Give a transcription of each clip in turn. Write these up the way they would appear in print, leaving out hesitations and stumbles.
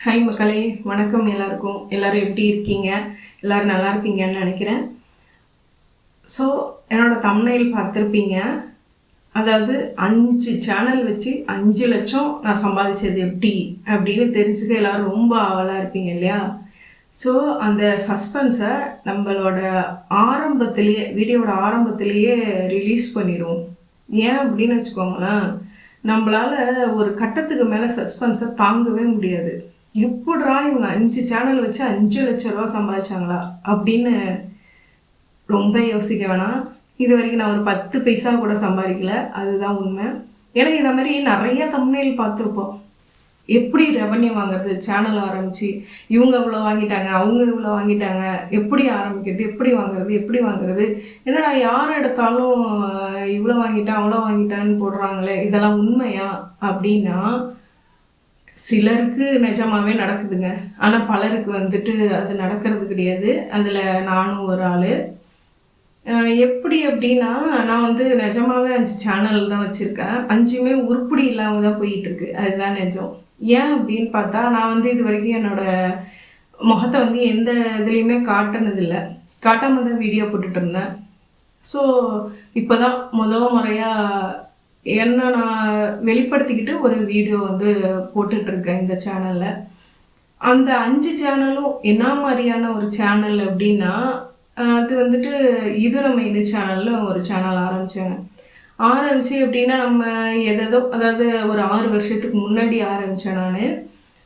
Hi மக்களே, வணக்கம் எல்லாருக்கும். எல்லோரும் எப்படி இருக்கீங்க? எல்லோரும் நல்லா இருப்பீங்கன்னு நினைக்கிறேன். ஸோ என்னோடய தம்ப்நெயில் பார்த்துருப்பீங்க. அதாவது 5 சேனல் வச்சு 5 லட்சம் நான் சம்பாதிச்சது எப்படி அப்படின்னு தெரிஞ்சுக்க எல்லோரும் ரொம்ப ஆவலாக இருப்பீங்க இல்லையா? ஸோ அந்த சஸ்பென்ஸை நம்மளோட வீடியோவோட ஆரம்பத்திலேயே ரிலீஸ் பண்ணிடுவோம். ஏன் அப்படின்னு வச்சுக்கோங்களேன், நம்மளால் ஒரு கட்டத்துக்கு மேலே சஸ்பென்ஸை தாங்கவே முடியாது. எப்படா இவங்க 5 சேனல் வச்சு 5 லட்ச ரூபா சம்பாதிச்சாங்களா அப்படின்னு ரொம்ப யோசிக்க வேணாம். இது வரைக்கும் நான் ஒரு 10 பைசா கூட சம்பாதிக்கல, அதுதான் உண்மை. ஏன்னா இதை மாதிரி நிறைய தம்ப்நெயில் பார்த்துருப்போம். எப்படி ரெவன்யூ வாங்குறது, சேனல் ஆரம்பித்து இவங்க இவ்வளோ வாங்கிட்டாங்க, அவங்க இவ்வளோ வாங்கிட்டாங்க, எப்படி ஆரம்பிக்கிறது, எப்படி வாங்குறது, என்னடா யார் எடுத்தாலும் இவ்வளோ வாங்கிட்டேன் அவ்வளோ வாங்கிட்டான்னு போடுறாங்களே, இதெல்லாம் உண்மையா அப்படின்னா சிலருக்கு நிஜமாவே நடக்குதுங்க. ஆனால் பலருக்கு வந்துட்டு அது நடக்கிறது கிடையாது. அதில் நானும் ஒரு ஆள். எப்படி அப்படின்னா, நான் வந்து நிஜமாவே 5 சேனல் தான் வச்சுருக்கேன். 5மே உருப்படி இல்லாமல் தான் போயிட்டுருக்கு. அதுதான் நிஜம். ஏன் அப்படின்னு பார்த்தா, நான் வந்து இது வரைக்கும் என்னோடய முகத்தை வந்து எந்த இதுலேயுமே காட்டினதில்லை. காட்டாமல் தான் வீடியோ போட்டுட்டு இருந்தேன். ஸோ இப்போ தான் முறையாக என்ன நான் வெளிப்படுத்திக்கிட்டு ஒரு வீடியோ வந்து போட்டுட்ருக்கேன் இந்த சேனலில். அந்த 5 சேனலும் என்ன மாதிரியான ஒரு சேனல் அப்படின்னா, அது வந்துட்டு இது நம்ம இந்த சேனலில் ஒரு சேனல் ஆரம்பித்து எப்படின்னா, நம்ம எதோ அதாவது ஒரு 6 வருஷத்துக்கு முன்னாடி ஆரம்பித்தேன். நான்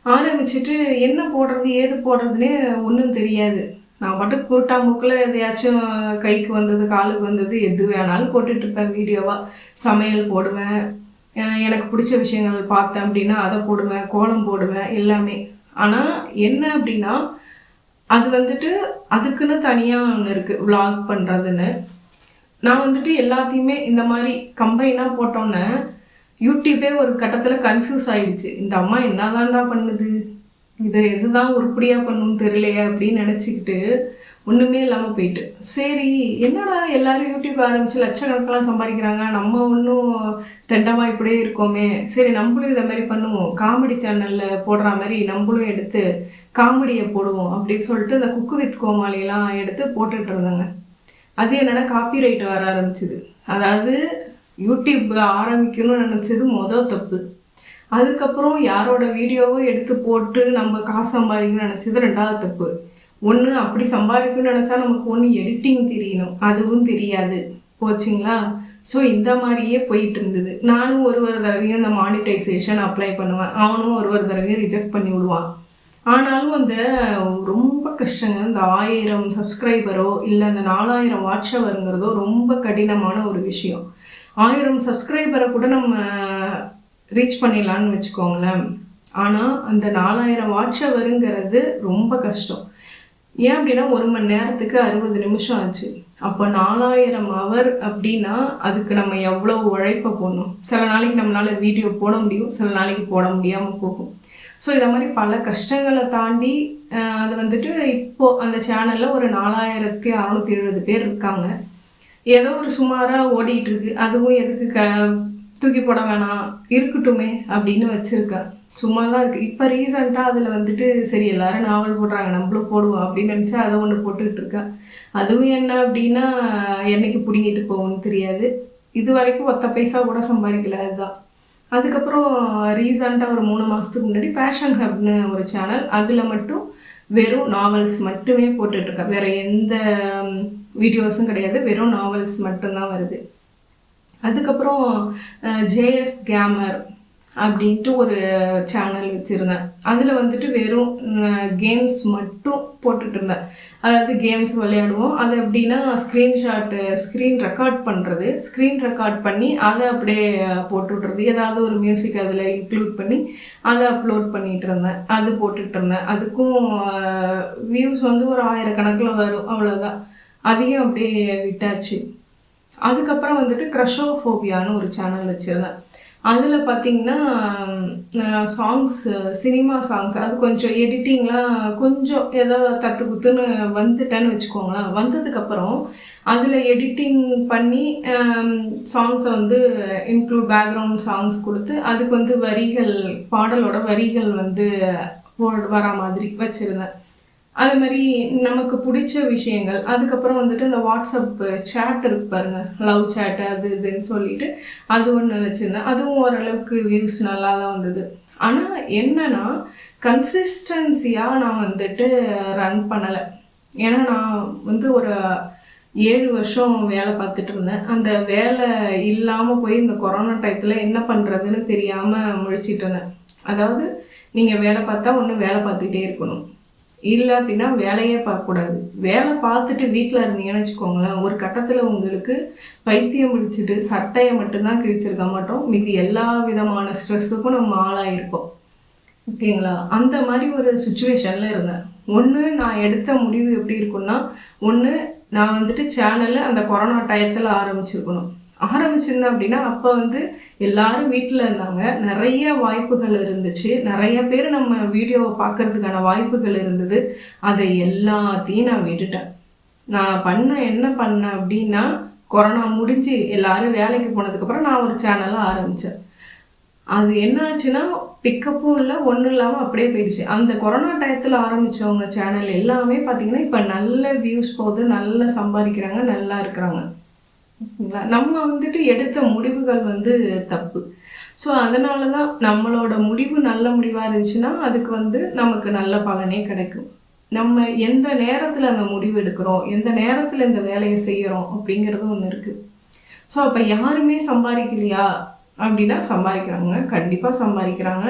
ஆரம்பிச்சுட்டு என்ன போடுறது ஏது போடுறதுனே ஒன்றும் தெரியாது. நான் மட்டும் குருட்டா முக்கில் எதையாச்சும் கைக்கு வந்தது காலுக்கு வந்தது எது வேணாலும் போட்டுட்ருப்பேன். வீடியோவாக சமையல் போடுவேன், எனக்கு பிடிச்ச விஷயங்கள் பார்த்தேன் அப்படின்னா அதை போடுவேன், கோலம் போடுவேன், எல்லாமே. ஆனால் என்ன அப்படின்னா, அது வந்துட்டு அதுக்குன்னு தனியாக ஒன்று இருக்குது, விளாக் பண்ணுறதுன்னு. நான் வந்துட்டு எல்லாத்தையுமே இந்த மாதிரி கம்பைனாக போட்டோன்னே யூடியூப்பே ஒரு கட்டத்தில் கன்ஃபியூஸ் ஆகிடுச்சு. இந்த அம்மா என்னதான்டா பண்ணுது, இதை எதுதான் உருப்படியாக பண்ணணும்னு தெரியலையே அப்படின்னு நினச்சிக்கிட்டு ஒன்றுமே இல்லாமல் போயிட்டு, சரி என்னடா எல்லோரும் யூடியூப் ஆரம்பித்து லட்சக்கணக்கெலாம் சம்பாதிக்கிறாங்க, நம்ம ஒன்றும் தெண்டமாக இப்படியே இருக்கோமே, சரி நம்மளும் இதை மாதிரி பண்ணுவோம், காமெடி சேனலில் போடுற மாதிரி நம்மளும் எடுத்து காமெடியை போடுவோம் அப்படின்னு சொல்லிட்டு இந்த குக்கு வித் கோமாளியெல்லாம் எடுத்து போட்டுட்டு இருந்தாங்க. அது என்னென்னா காப்பிரைட் வர ஆரம்பிச்சிது. அதாவது யூடியூப் ஆரம்பிக்கணும்னு நினச்சது தப்பு. அதுக்கப்புறம் யாரோட வீடியோவோ எடுத்து போட்டு நம்ம காசு சம்பாதிக்கணும்னு நினச்சது 2வது தப்பு. ஒன்று அப்படி சம்பாதிக்கணும்னு நினச்சா நமக்கு ஒன்று எடிட்டிங் தெரியணும், அதுவும் தெரியாது போச்சுங்களா. ஸோ இந்த மாதிரியே போயிட்டு இருந்தது. நானும் ஒரு தடவையும் இந்த மானிட்டைசேஷன் அப்ளை பண்ணுவேன், அவனும் ஒரு தடவையும் ரிஜெக்ட் பண்ணி விடுவான். ஆனாலும் அந்த ரொம்ப கஷ்டங்க. இந்த 1000 சப்ஸ்கிரைபரோ இல்லை அந்த 4000 வாட்ச் ஹவருங்கிறதோ ரொம்ப கடினமான ஒரு விஷயம். 1000 சப்ஸ்கிரைபரை கூட நம்ம ரீச் பண்ணிடலான்னு வச்சுக்கோங்களேன். ஆனால் அந்த 4000 வாட்ச் ஹவருங்கிறது ரொம்ப கஷ்டம். ஏன் அப்படின்னா 1 மணி நேரத்துக்கு 60 நிமிஷம் ஆச்சு. அப்போ 4000 ஹவர் அப்படின்னா அதுக்கு நம்ம எவ்வளோ உழைப்பை போடணும். சில நாளைக்கு நம்மளால் வீடியோ போட முடியும், சில நாளைக்கு போட முடியாமல் போகும். ஸோ இதை மாதிரி பல கஷ்டங்களை தாண்டி அது வந்துட்டு இப்போது அந்த சேனலில் ஒரு 4670 பேர் இருக்காங்க. ஏதோ ஒரு சுமாராக ஓடிட்டுருக்கு. அதுவும் எதுக்கு தூக்கி போட வேணாம், இருக்கட்டுமே அப்படின்னு வச்சுருக்கேன். சும்மா தான் இருக்குது. இப்போ ரீசெண்டாக அதில் வந்துட்டு சரி எல்லோரும் நாவல் போடுறாங்க நம்மளும் போடுவோம் அப்படின்னு நினச்சா அதை ஒன்று போட்டுட்ருக்கேன். அதுவும் என்ன அப்படின்னா என்னைக்கு பிடிங்கிட்டு போகும்னு தெரியாது. இது வரைக்கும் 10 பைசா கூட சம்பாதிக்கல. அதுதான். அதுக்கப்புறம் ரீசெண்டாக ஒரு 3 மாதத்துக்கு முன்னாடி பேஷன் ஹப்னு ஒரு சேனல், அதில் மட்டும் வெறும் நாவல்ஸ் மட்டுமே போட்டுட்ருக்கேன். வேறு எந்த வீடியோஸும் கிடையாது, வெறும் நாவல்ஸ் மட்டும்தான் வருது. அதுக்கப்புறம் ஜேஎஸ் கேமர் அப்படின்ட்டு ஒரு சேனல் வச்சுருந்தேன். அதில் வந்துட்டு வெறும் கேம்ஸ் மட்டும் போட்டுட்டு இருந்தேன். அதாவது கேம்ஸ் விளையாடுவோம். அது எப்படின்னா ஸ்க்ரீன் ரெக்கார்ட் பண்ணுறது, ஸ்க்ரீன் ரெக்கார்ட் பண்ணி அதை அப்படியே போட்டுவிட்றது. ஏதாவது ஒரு மியூசிக் அதில் இன்க்ளூட் பண்ணி அதை அப்லோட் பண்ணிகிட்டு இருந்தேன். அது போட்டுட்டு இருந்தேன். அதுக்கும் வியூஸ் வந்து ஒரு 1000 கணக்கில் வரும், அவ்வளோதான். அதையும் அப்படியே விட்டாச்சு. அதுக்கப்புறம் வந்துட்டு க்ரஷோஃபோபியான்னு ஒரு சேனல் வச்சுருந்தேன். அதில் பார்த்திங்கன்னா சினிமா சாங்ஸ், அது கொஞ்சம் எடிட்டிங்லாம் கொஞ்சம் ஏதோ தத்து குத்துன்னு வந்துட்டேன்னு வச்சுக்கோங்களேன். வந்ததுக்கப்புறம் அதில் எடிட்டிங் பண்ணி சாங்ஸை வந்து இன்க்ளூட் பேக்ரவுண்ட் சாங்ஸ் கொடுத்து அதுக்கு வந்து பாடலோட வரிகள் வந்து வரா மாதிரி வச்சுருந்தேன். அது மாதிரி நமக்கு பிடிச்ச விஷயங்கள், அதுக்கப்புறம் வந்துட்டு இந்த வாட்ஸ்அப் சேட் இருக்கு பாருங்க, லவ் சேட்டு அது இதுன்னு சொல்லிட்டு அது ஒன்று வச்சுருந்தேன். அதுவும் ஓரளவுக்கு வியூஸ் நல்லா தான் வந்தது. ஆனால் என்னன்னா கன்சிஸ்டன்சியாக நான் வந்துட்டு ரன் பண்ணலை. ஏன்னா நான் வந்து ஒரு 7 வருஷம் வேலை பார்த்துட்டு இருந்தேன். அந்த வேலை இல்லாமல் போய் இந்த கொரோனா டயத்தில் என்ன பண்ணுறதுன்னு தெரியாமல் முழிச்சிட்டு இருந்தேன். அதாவது நீங்கள் வேலை பார்த்தா ஒன்று வேலை பார்த்துக்கிட்டே இருக்கணும், இல்லை அப்படின்னா வேலையே பார்க்கக்கூடாது. வேலை பார்த்துட்டு வீட்டில் இருந்தீங்கன்னு வச்சுக்கோங்களேன், ஒரு கட்டத்தில் உங்களுக்கு பைத்தியம் பிடிச்சிட்டு சட்டையை மட்டும்தான் கிழிச்சிருக்க மாட்டோம், மீதி எல்லா விதமான ஸ்ட்ரெஸ்ஸுக்கும் நம்ம ஆளாயிருப்போம். ஓகேங்களா? அந்த மாதிரி ஒரு சுச்சுவேஷனில் இருந்தேன். ஒன்று நான் எடுத்த முடிவு எப்படி இருக்குன்னா, ஒன்று நான் வந்துட்டு சேனலை அந்த கொரோனா டயத்தில் ஆரம்பிச்சிருந்தேன் அப்படின்னா அப்போ வந்து எல்லாரும் வீட்டில் இருந்தாங்க, நிறைய வாய்ப்புகள் இருந்துச்சு, நிறைய பேர் நம்ம வீடியோவை பார்க்கறதுக்கான வாய்ப்புகள் இருந்தது. அதை எல்லாத்தையும் நான் விட்டுட்டேன். நான் என்ன பண்ணேன் அப்படின்னா, கொரோனா முடிஞ்சு எல்லாரும் வேலைக்கு போனதுக்கப்புறம் நான் ஒரு சேனலை ஆரம்பித்தேன். அது என்ன ஆச்சுன்னா பிக்கப்பும் இல்லை, ஒன்றும் இல்லாமல் அப்படியே போயிடுச்சு. அந்த கொரோனா டயத்தில் ஆரம்பித்தவங்க சேனல் எல்லாமே பார்த்திங்கன்னா இப்போ நல்ல வியூஸ் போகுது, நல்லா சம்பாதிக்கிறாங்க, நல்லா இருக்கிறாங்க. ஓகேங்களா? நம்ம வந்துட்டு எடுத்த முடிவுகள் வந்து தப்பு. ஸோ அதனால தான் நம்மளோட முடிவு நல்ல முடிவாக இருந்துச்சுன்னா அதுக்கு வந்து நமக்கு நல்ல பலனே கிடைக்கும். நம்ம எந்த நேரத்தில் அந்த முடிவு எடுக்கிறோம், எந்த நேரத்தில் இந்த வேலையை செய்கிறோம் அப்படிங்கிறது ஒன்று இருக்குது. ஸோ அப்போ யாருமே சம்பாதிக்கலையா அப்படின்னா சம்பாதிக்கிறாங்க, கண்டிப்பாக சம்பாதிக்கிறாங்க.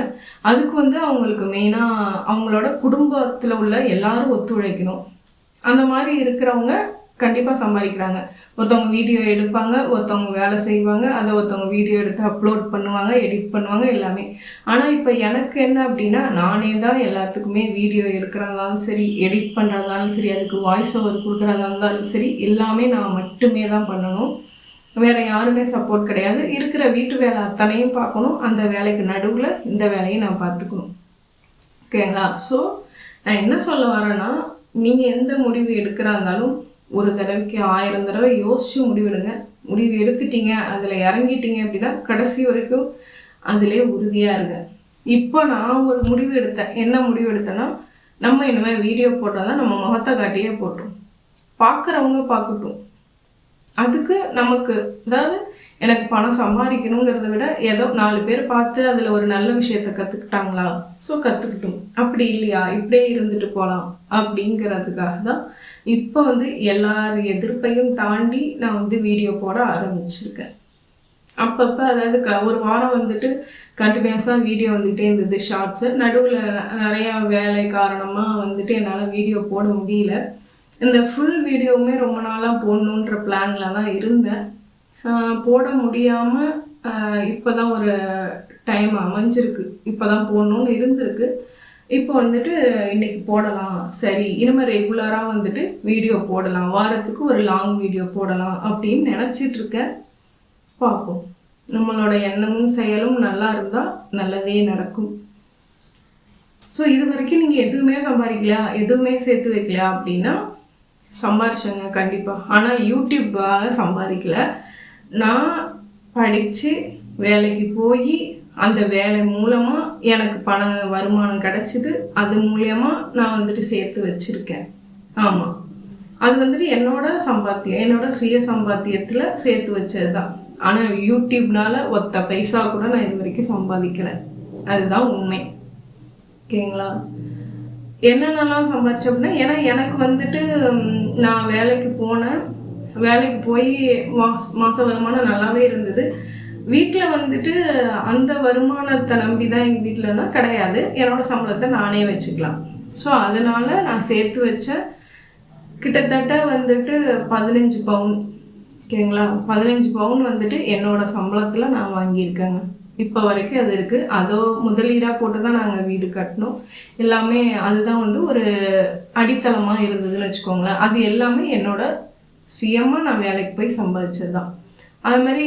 அதுக்கு வந்து அவங்களுக்கு மெயினாக அவங்களோட குடும்பத்தில் உள்ள எல்லாரும் ஒத்துழைக்கணும். அந்த மாதிரி இருக்கிறவங்க கண்டிப்பாக சம்பாதிக்கிறாங்க. ஒருத்தவங்க வீடியோ எடுப்பாங்க, ஒருத்தவங்க வேலை செய்வாங்க, அதை ஒருத்தவங்க வீடியோ எடுத்து அப்லோட் பண்ணுவாங்க, எடிட் பண்ணுவாங்க, எல்லாமே. ஆனால் இப்போ எனக்கு என்ன அப்படின்னா, நானே தான் எல்லாத்துக்குமே வீடியோ எடுக்கிறதாலும் சரி, எடிட் பண்ணுறதாலும் சரி, அதுக்கு வாய்ஸ் ஓவர் கொடுக்குறதா இருந்தாலும் சரி, எல்லாமே நான் மட்டுமே தான் பண்ணணும். வேறு யாருமே சப்போர்ட் கிடையாது. இருக்கிற வீட்டு வேலை அத்தனையும் பார்க்கணும், அந்த வேலைக்கு நடுவில் இந்த வேலையை நான் பார்த்துக்கணும். ஓகேங்களா? ஸோ நான் என்ன சொல்ல வரேன்னா, நீங்கள் எந்த முடிவு எடுக்கிறா இருந்தாலும் ஒரு தடவைக்கு 1000 தடவை யோசித்து முடிவெடுங்க. முடிவு எடுத்துட்டீங்க, அதில் இறங்கிட்டீங்க அப்படின்னா கடைசி வரைக்கும் அதிலே உறுதியாக இருங்க. இப்போ நான் ஒரு முடிவு எடுத்தேன். என்ன முடிவு எடுத்தேன்னா, நம்ம இனிமேல் வீடியோ போட்டால் தான் நம்ம முகத்தை காட்டியே போட்டோம், பார்க்குறவங்க பார்க்கட்டும். அதுக்கு நமக்கு அதாவது எனக்கு பணம் சம்பாதிக்கணுங்கிறத விட ஏதோ 4 பேர் பார்த்து அதில் ஒரு நல்ல விஷயத்த கற்றுக்கிட்டாங்களா, ஸோ கற்றுக்கிட்டோம். அப்படி இல்லையா, இப்படியே இருந்துட்டு போகலாம் அப்படிங்கிறதுக்காக தான் இப்போ வந்து எல்லார் எதிர்ப்பையும் தாண்டி நான் வந்து வீடியோ போட ஆரம்பிச்சிருக்கேன். அப்பப்போ அதாவது ஒரு வாரம் வந்துட்டு கண்டினியூஸாக வீடியோ வந்துகிட்டே இருந்தது, ஷார்ட்ஸு. நடுவில் நிறையா வேலை காரணமாக வந்துட்டு என்னால் வீடியோ போட முடியல. இந்த ஃபுல் வீடியோவுமே ரொம்ப நாளாக போடணுன்ற பிளானில் தான் இருந்தேன். போட முடியாமல் இப்போ தான் ஒரு டைம் அமைஞ்சிருக்கு, இப்போ தான் போடணுன்னு இருந்திருக்கு. இப்போ வந்துட்டு இன்றைக்கி போடலாம், சரி இனிமேல் ரெகுலராக வந்துட்டு வீடியோ போடலாம், வாரத்துக்கு ஒரு லாங் வீடியோ போடலாம் அப்படின்னு நினச்சிட்ருக்கேன். பார்ப்போம். நம்மளோட எண்ணமும் செயலும் நல்லா இருந்தால் நல்லதே நடக்கும். ஸோ இது வரைக்கும் நீங்கள் எதுவுமே சம்பாதிக்கலையா, எதுவுமே சேர்த்து வைக்கலையா அப்படின்னா சம்பாதிச்சேங்க கண்டிப்பாக. ஆனால் யூடியூப்பாக சம்பாதிக்கல. நான் படித்து வேலைக்கு போய் அந்த வேலை மூலமாக எனக்கு வருமானம் கிடச்சிது, அது மூலியமாக நான் வந்துட்டு சேர்த்து வச்சுருக்கேன். ஆமாம், அது வந்துட்டு என்னோட சம்பாத்தியம், என்னோட சுய சம்பாத்தியத்தில் சேர்த்து வச்சது தான். ஆனால் யூடியூப்னால் ஒத்த பைசா கூட நான் இது வரைக்கும் சம்பாதிக்கலை, அதுதான் உண்மை. ஓகேங்களா? என்னென்னலாம் சம்பாதிச்சேன் அப்படின்னா, ஏன்னா எனக்கு வந்துட்டு நான் வேலைக்கு போனேன், வேலைக்கு போய் மாத வருமானம் நல்லாவே இருந்தது. வீட்டில் வந்துட்டு அந்த வருமானத்தை நம்பி தான் எங்கள் வீட்டிலனா கிடையாது, என்னோடய சம்பளத்தை நானே வச்சுக்கலாம். ஸோ அதனால் நான் சேர்த்து வச்ச கிட்டத்தட்ட வந்துட்டு 15 பவுன். ஓகேங்களா? 15 பவுன் வந்துட்டு என்னோடய சம்பளத்தில் நான் வாங்கியிருக்கேங்க. இப்போ வரைக்கும் அது இருக்குது. அதோ முதலீடாக போட்டு தான் நாங்கள் வீடு கட்டினோம். எல்லாமே அதுதான் வந்து ஒரு அடித்தளமாக இருந்ததுன்னு வச்சுக்கோங்களேன். அது எல்லாமே என்னோட சுயமாக நான் வேலைக்கு போய் சம்பாதிச்சது தான். அது மாதிரி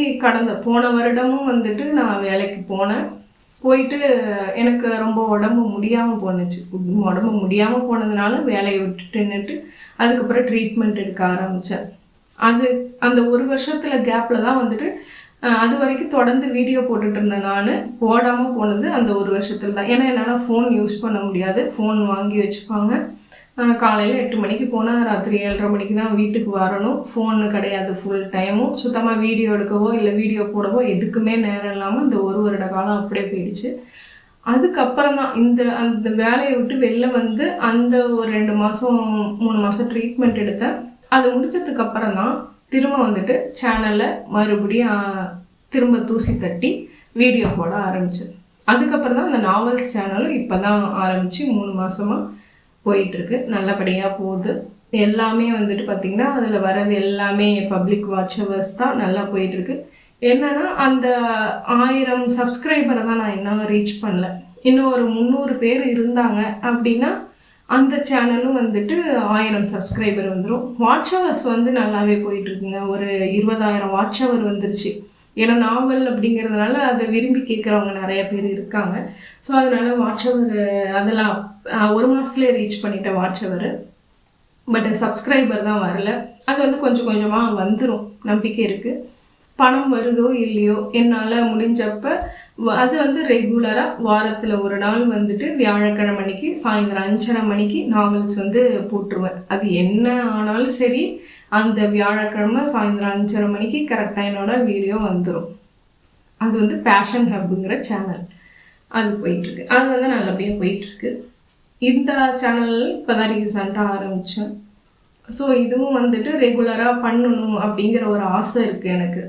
போன வருடமும் வந்துட்டு நான் வேலைக்கு போனேன். போயிட்டு எனக்கு ரொம்ப உடம்பு முடியாமல் போணுச்சு. உடம்பு முடியாமல் போனதுனால வேலையை விட்டுட்டு அதுக்கப்புறம் ட்ரீட்மெண்ட் எடுக்க ஆரம்பித்தேன். அந்த ஒரு வருஷத்தில் கேப்பில் தான் வந்துட்டு அது வரைக்கும் தொடர்ந்து வீடியோ போட்டுட்டு இருந்தேன். நான் போடாமல் போனது அந்த ஒரு வருஷத்துல தான். ஏன்னா என்னால் ஃபோன் யூஸ் பண்ண முடியாது. ஃபோன் வாங்கி வச்சுப்பாங்க. காலையில் 8 மணிக்கு போனால் ராத்திரி 7:30 மணிக்கு தான் வீட்டுக்கு வரணும். ஃபோனு கிடையாது ஃபுல் டைமும். சுத்தமாக வீடியோ எடுக்கவோ இல்லை வீடியோ போடவோ எதுக்குமே நேரம் இல்லாமல் இந்த ஒரு வருட காலம் அப்படியே போயிடுச்சு. அதுக்கப்புறம் தான் அந்த வேலையை விட்டு வெளில வந்து அந்த ஒரு 2 மாதம் 3 மாதம் ட்ரீட்மெண்ட் எடுத்தேன். அது முடிச்சதுக்கப்புறம் தான் திரும்ப வந்துட்டு சேனலில் மறுபடியும் திரும்ப தூசி தட்டி வீடியோ போட ஆரம்பிச்சேன். அதுக்கப்புறம் தான் அந்த நாவல்ஸ் சேனலும் இப்போ தான் ஆரம்பித்து 3 மாதமாக போயிட்டுருக்கு. நல்லபடியாக போகுது. எல்லாமே வந்துட்டு பார்த்திங்கன்னா அதில் வர்றது எல்லாமே பப்ளிக் வாட்சவர்ஸ் தான் நல்லா போயிட்டுருக்கு. என்னென்னா அந்த 1000 சப்ஸ்கிரைபரை தான் நான் இன்னும் ரீச் பண்ணல. இன்னும் ஒரு 300 பேர் இருந்தாங்க அப்படின்னா அந்த சேனலும் வந்துட்டு 1000 சப்ஸ்கிரைபர் வந்துடும். வாட்ச் ஹவர்ஸ் வந்து நல்லாவே போயிட்டுருக்குங்க. ஒரு 20,000 வாட்ச் ஹவர் வந்துருச்சு. ஏன்னா நாவல் அப்படிங்கிறதுனால அதை விரும்பி கேட்குறவங்க நிறைய பேர் இருக்காங்க. ஸோ அதனால் வாட்ச் ஹவர் அதெல்லாம் ஒரு மாதத்துலேயே ரீச் பண்ணிட்டேன் வாட்ச் ஹவர். பட் சப்ஸ்கிரைபர் தான் வரல. அது வந்து கொஞ்சம் கொஞ்சமாக வந்துடும், நம்பிக்கை இருக்குது. பணம் வருதோ இல்லையோ என்னால் முடிஞ்சப்போ அது வந்து ரெகுலராக வாரத்தில் ஒரு நாள் வந்துட்டு வியாழக்கிழமை அன்னைக்கு சாயந்தரம் 5:30 மணிக்கு நாவல்ஸ் வந்து போட்டுருவேன். அது என்ன ஆனாலும் சரி, அந்த வியாழக்கிழமை சாயந்தரம் 5:30 மணிக்கு கரெக்டாக என்னோட வீடியோ வந்துடும். அது வந்து பேஷன் ஹப்புங்கிற சேனல் அது போயிட்டுருக்கு. அது வந்து நல்லபடியாக போயிட்டுருக்கு. இந்த சேனல் இப்போ தான் ரீசெண்டாக ஆரம்பித்தேன். ஸோ இதுவும் வந்துட்டு ரெகுலராக பண்ணணும் அப்படிங்கிற ஒரு ஆசை இருக்குது எனக்கு.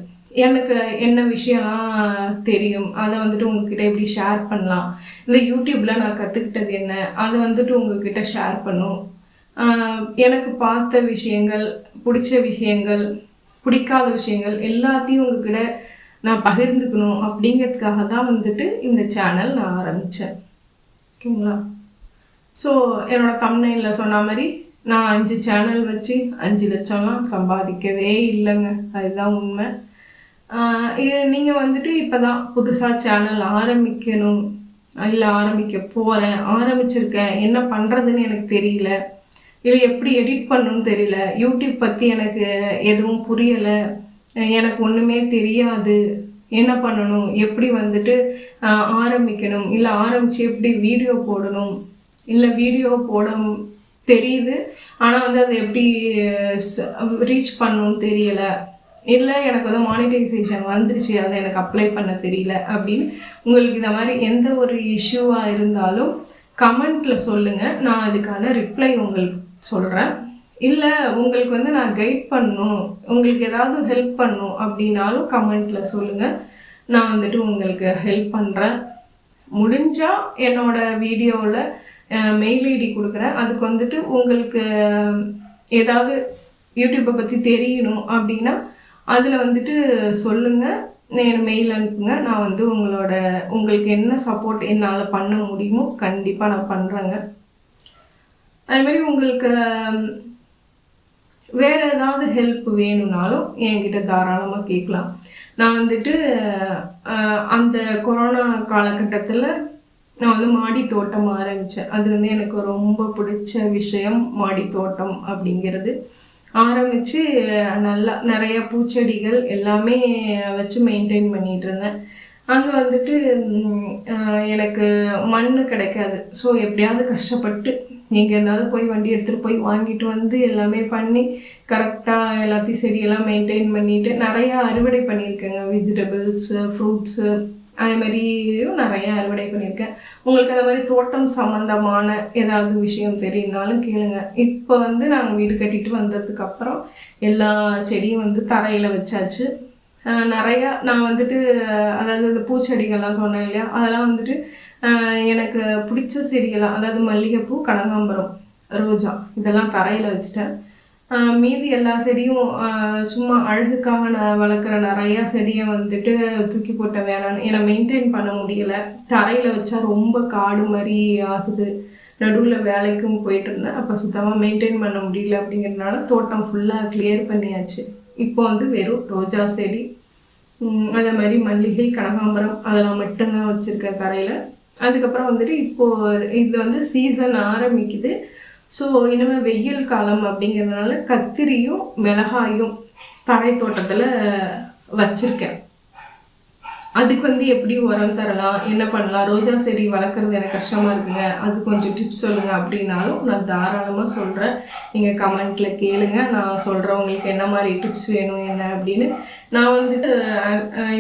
எனக்கு என்ன விஷயம்லாம் தெரியும் அதை வந்துட்டு உங்ககிட்ட எப்படி ஷேர் பண்ணலாம், இந்த யூடியூப்பில் நான் கற்றுக்கிட்டது என்ன அதை வந்துட்டு உங்ககிட்ட ஷேர் பண்ணும். எனக்கு பார்த்த விஷயங்கள், பிடிச்ச விஷயங்கள், பிடிக்காத விஷயங்கள் எல்லாத்தையும் உங்ககிட்ட நான் பகிர்ந்துக்கணும் அப்படிங்கிறதுக்காக தான் வந்துட்டு இந்த சேனல் நான் ஆரம்பித்தேன். ஓகேங்களா? ஸோ என்னோடய தம்ப்நெயில்ல சொன்ன மாதிரி நான் 5 சேனல் வச்சு 5 லட்சம்லாம் சம்பாதிக்கவே இல்லைங்க. அதுதான் உண்மை. இது நீங்கள் வந்துட்டு இப்போ தான் புதுசாக சேனல் ஆரம்பிக்கணும், இல்லை ஆரம்பிக்க போகிறேன், ஆரம்பிச்சிருக்கேன், என்ன பண்ணுறதுன்னு எனக்கு தெரியல, இல்லை எப்படி எடிட் பண்ணணும்னு தெரியல, யூடியூப் பற்றி எனக்கு எதுவும் புரியலை, எனக்கு ஒன்றுமே தெரியாது, என்ன பண்ணணும், எப்படி வந்துட்டு ஆரம்பிக்கணும், இல்லை ஆரம்பித்து எப்படி வீடியோ போடணும், இல்லை வீடியோ போட தெரியுது ஆனால் வந்து அதை எப்படி ரீச் பண்ணணும்னு தெரியலை, இல்லை எனக்கு வந்து மானிட்டைசேஷன் வந்துருச்சு அதை எனக்கு அப்ளை பண்ண தெரியல அப்படின்னு உங்களுக்கு இந்த மாதிரி எந்த ஒரு இஷ்யூவாக இருந்தாலும் கமெண்ட்டில் சொல்லுங்கள். நான் அதுக்கான ரிப்ளை உங்களுக்கு சொல்கிறேன். இல்லை உங்களுக்கு வந்து நான் கைட் பண்ணணும், உங்களுக்கு ஏதாவது ஹெல்ப் பண்ணணும் அப்படின்னாலும் கமெண்ட்டில் சொல்லுங்கள். நான் வந்துட்டு உங்களுக்கு ஹெல்ப் பண்ணுறேன். முடிஞ்சால் என்னோடய வீடியோவில் மெயில் ஐடி கொடுக்குறேன். அதுக்கு வந்துட்டு உங்களுக்கு ஏதாவது யூடியூப்பை பற்றி தெரியணும் அப்படின்னா அதில் வந்துட்டு சொல்லுங்கள், மெயில் அனுப்புங்க. நான் வந்து உங்களுக்கு என்ன சப்போர்ட் என்னால் பண்ண முடியுமோ கண்டிப்பாக நான் பண்ணுறேங்க. அதுமாதிரி உங்களுக்கு வேறு ஏதாவது ஹெல்ப் வேணும்னாலும் என்கிட்ட தாராளமாக கேட்கலாம். நான் வந்துட்டு அந்த கொரோனா காலகட்டத்தில் நான் வந்து மாடி தோட்டம் ஆரம்பித்தேன். அது வந்து எனக்கு ரொம்ப பிடிச்ச விஷயம், மாடி தோட்டம் அப்படிங்கிறது. ஆரம்பித்து நல்லா நிறைய பூச்செடிகள் எல்லாமே வச்சு மெயின்டைன் பண்ணிகிட்டு இருந்தேன். அங்கே வந்துட்டு எனக்கு மண் கிடைக்காது. ஸோ எப்படியாவது கஷ்டப்பட்டு எங்கே இருந்தாவது போய் வண்டி எடுத்துகிட்டு போய் வாங்கிட்டு வந்து எல்லாமே பண்ணி கரெக்டாக எல்லாத்தையும் செடியெல்லாம் மெயின்டைன் பண்ணிவிட்டு நிறையா அறுவடை பண்ணியிருக்கேங்க. வெஜிடபிள்ஸு, ஃப்ரூட்ஸு, அது மாதிரியும் நிறையா அறுவடை பண்ணியிருக்கேன். உங்களுக்கு அந்த மாதிரி தோட்டம் சம்மந்தமான ஏதாவது விஷயம் தெரியும்னாலும் கேளுங்க. இப்போ வந்து நாங்கள் வீடு கட்டிட்டு வந்ததுக்கப்புறம் எல்லா செடியும் வந்து தரையில் வச்சாச்சு. நிறையா நான் வந்துட்டு அதாவது இந்த பூச்செடிகள்லாம் சொன்னேன் இல்லையா, அதெல்லாம் வந்துட்டு எனக்கு பிடிச்ச செடிகள்லாம், அதாவது மல்லிகைப்பூ, கனகாம்பரம், ரோஜா இதெல்லாம் தரையில் வச்சுட்டேன். மீதி எல்லா செடியும் சும்மா அழகுக்காக நான் வளர்க்குற நிறையா செடியை வந்துட்டு தூக்கி போட்ட வேணான்னு, ஏன்னா மெயின்டைன் பண்ண முடியலை. தரையில் வச்சா ரொம்ப காடு மாதிரி ஆகுது. நடுவில் வேலைக்கும் போயிட்டு இருந்தேன். அப்போ சுத்தமாக மெயின்டைன் பண்ண முடியல. அப்படிங்கிறதுனால தோட்டம் ஃபுல்லாக கிளியர் பண்ணியாச்சு. இப்போ வந்து வெறும் ரோஜா செடி, அதே மாதிரி மல்லிகை, கனகாம்பரம் அதெல்லாம் மட்டும்தான் வச்சுருக்கேன் தரையில். அதுக்கப்புறம் வந்துட்டு இப்போது இது வந்து சீசன் ஆரம்பிக்குது. ஸோ இனிமேல் வெயில் காலம் அப்படிங்கிறதுனால கத்திரியும் மிளகாயும் தரை தோட்டத்தில் வச்சுருக்கேன். அதுக்கு வந்து எப்படி உரம் தரலாம், என்ன பண்ணலாம், ரோஜா செடி வளர்க்குறது எனக்கு கஷ்டமாக இருக்குங்க, அது கொஞ்சம் டிப்ஸ் சொல்லுங்கள் அப்படின்னாலும் நான் தாராளமாக சொல்கிறேன். நீங்கள் கமெண்ட்டில் கேளுங்க, நான் சொல்கிறேன் உங்களுக்கு என்ன மாதிரி டிப்ஸ் வேணும் என்ன அப்படின்னு. நான் வந்துட்டு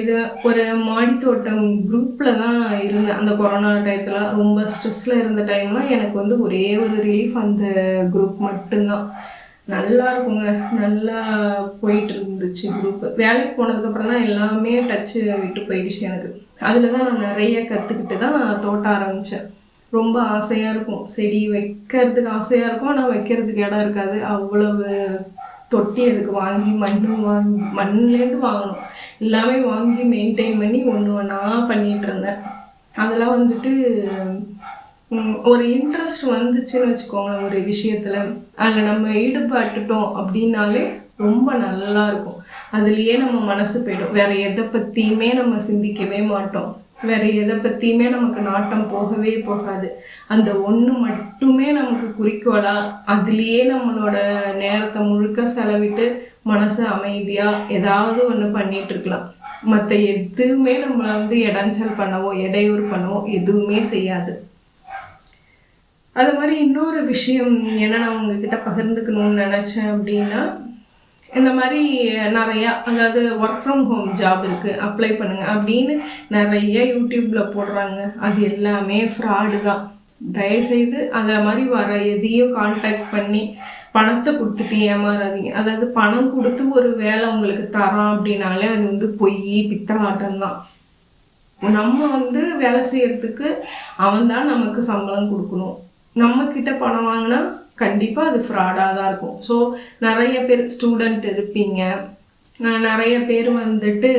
இது ஒரு மாடித்தோட்டம் குரூப்பில் தான் இருந்தேன். அந்த கொரோனா டயத்தில் ரொம்ப ஸ்ட்ரெஸ்ஸில் இருந்த டைம்லாம் எனக்கு வந்து ஒரே ஒரு ரிலீஃப் அந்த குரூப் மட்டும்தான். நல்லா இருக்குங்க, நல்லா போயிட்டு இருந்துச்சு குரூப்பு. வேலைக்கு போனதுக்கப்புறம் தான் எல்லாமே டச்சு விட்டு போயிடுச்சு எனக்கு. அதில் தான் நான் நிறைய கற்றுக்கிட்டு தான் தோட்ட ஆரம்பித்தேன். ரொம்ப ஆசையாக இருக்கும், செடி வைக்கிறதுக்கு ஆசையாக இருக்கும், ஆனால் வைக்கிறதுக்கு இடம் இருக்காது. அவ்வளவு தொட்டி அதுக்கு வாங்கி மண்ணுலேருந்து வாங்கணும், எல்லாமே வாங்கி மெயின்டைன் பண்ணி ஒன்று ஒன்றா பண்ணிகிட்டு இருந்தேன். அதெல்லாம் வந்துட்டு ஒரு இன்ட்ரெஸ்ட் வந்துச்சுன்னு வச்சுக்கோங்க ஒரு விஷயத்தில், அதில் நம்ம ஈடுபட்டுட்டோம் அப்படின்னாலே ரொம்ப நல்லா இருக்கும். அதுலேயே நம்ம மனசு போய்டும். வேறு எதை பற்றியுமே நம்ம சிந்திக்கவே மாட்டோம், வேறு எதை பற்றியுமே நமக்கு நாட்டம் போகவே போகாது. அந்த ஒன்று மட்டுமே நமக்கு குறிக்கோளாக அதுலேயே நம்மளோட நேரத்தை முழுக்க செலவிட்டு மனசு அமைதியாக ஏதாவது ஒன்று பண்ணிகிட்ருக்கலாம். மற்ற எதுவுமே நம்மளை வந்து இடைஞ்சல் பண்ணவோ இடையூறு பண்ணவோ எதுவுமே செய்யாது. அது மாதிரி இன்னொரு விஷயம் என்ன நான் உங்ககிட்ட பகிர்ந்துக்கணும்னு நினச்சேன் அப்படின்னா, இந்த மாதிரி நிறையா, அதாவது ஒர்க் ஃப்ரம் ஹோம் ஜாப் இருக்குது அப்ளை பண்ணுங்கள் அப்படின்னு நிறைய யூடியூப்பில் போடுறாங்க. அது எல்லாமே ஃப்ராடு தான். தயவுசெய்து அதை மாதிரி வர எதையும் கான்டாக்ட் பண்ணி பணத்தை கொடுத்துட்டு ஏமாறாதீங்க. அதாவது பணம் கொடுத்து ஒரு வேலை உங்களுக்கு தரான் அப்படின்னாலே அது வந்து பொய் பித்தலாட்டம் தான். நம்ம வந்து வேலை செய்யறதுக்கு அவன் தான் நமக்கு சம்பளம் கொடுக்கணும். நம்மக்கிட்ட பணம் வாங்கினா கண்டிப்பாக அது ஃப்ராடாக தான் இருக்கும். ஸோ நிறைய பேர் ஸ்டூடெண்ட் இருப்பீங்க, நிறைய பேர் வந்துட்டு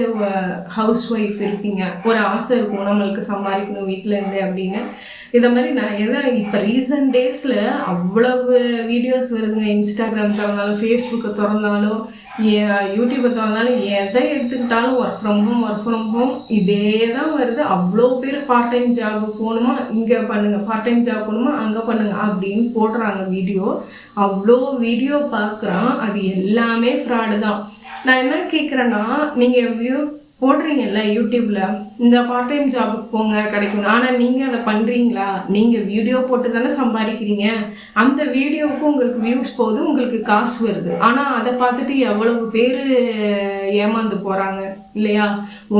ஹவுஸ் ஒய்ஃப் இருப்பீங்க, ஒரு ஆசை இருக்கும் நம்மளுக்கு சம்பாதிக்கணும் வீட்டில் இருந்து அப்படின்னு. இதை மாதிரி நான் இப்போ ரீசன்ட் டேஸில் அவ்வளவு வீடியோஸ் வருதுங்க. இன்ஸ்டாகிராம் திறந்தாலும், ஃபேஸ்புக்கை திறந்தாலும், யூடியூப்பை திறந்தாலும், எதை எடுத்துக்கிட்டாலும் ஒர்க் ஃப்ரம் ஹோம் இதே தான் வருது. அவ்வளோ பேர் பார்ட் டைம் ஜாப் போகணுமா இங்கே பண்ணுங்கள், பார்ட் டைம் ஜாப் போகணுமா அங்கே பண்ணுங்கள் அப்படின்னு போடுறாங்க வீடியோ. அவ்வளோ வீடியோ பார்க்குறான், அது எல்லாமே ஃப்ராடு தான். நான் என்ன கேட்குறேன்னா, நீங்கள் போடுறீங்கல்ல யூடியூப்பில், இந்த பார்ட் டைம் ஜாபுக்கு போங்க கிடைக்கும், ஆனால் நீங்கள் அதை பண்ணுறீங்களா? நீங்கள் வீடியோ போட்டு தானே சம்பாதிக்கிறீங்க. அந்த வீடியோவுக்கு உங்களுக்கு வியூஸ் போகுது, உங்களுக்கு காசு வருது. ஆனால் அதை பார்த்துட்டு எவ்வளவு பேர் ஏமாந்து போகிறாங்க இல்லையா?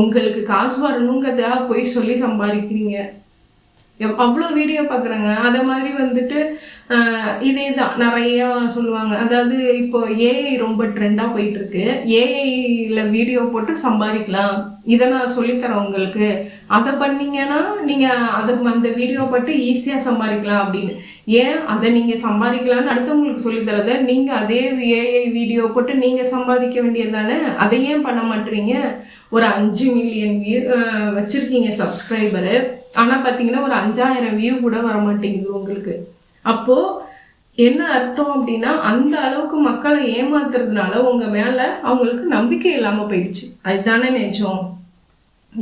உங்களுக்கு காசு வரணுங்கிறதா போய் சொல்லி சம்பாதிக்கிறீங்க. அவ்வளோ வீடியோ பார்க்குறேங்க. அதை மாதிரி வந்துட்டு இதே தான் நிறையா சொல்லுவாங்க. அதாவது இப்போ ஏஐ ரொம்ப ட்ரெண்டாக போயிட்டுருக்கு, ஏஐயில் வீடியோ போட்டு சம்பாதிக்கலாம், இதை நான் சொல்லித்தரேன் உங்களுக்கு, அதை பண்ணிங்கன்னா நீங்கள் அந்த வீடியோ போட்டு ஈஸியாக சம்பாதிக்கலாம் அப்படின்னு. ஏன் அதை நீங்கள் சம்பாதிக்கலான்னு அடுத்தவங்களுக்கு சொல்லித்தரதை நீங்கள் அதே ஏஐ வீடியோ போட்டு நீங்கள் சம்பாதிக்க வேண்டியது தானே? அதை ஏன் பண்ண மாட்டேறீங்க? ஒரு 5 மில்லியன் வியூ வச்சுருக்கீங்க சப்ஸ்கிரைபரு, ஆனால் பார்த்தீங்கன்னா ஒரு 5000 வியூ கூட வர மாட்டேங்குது உங்களுக்கு. அப்போது என்ன அர்த்தம் அப்படின்னா, அந்த அளவுக்கு மக்களை ஏமாத்துறதுனால உங்கள் மேலே அவங்களுக்கு நம்பிக்கை இல்லாமல் போயிடுச்சு. அதுதானே நிஜம்.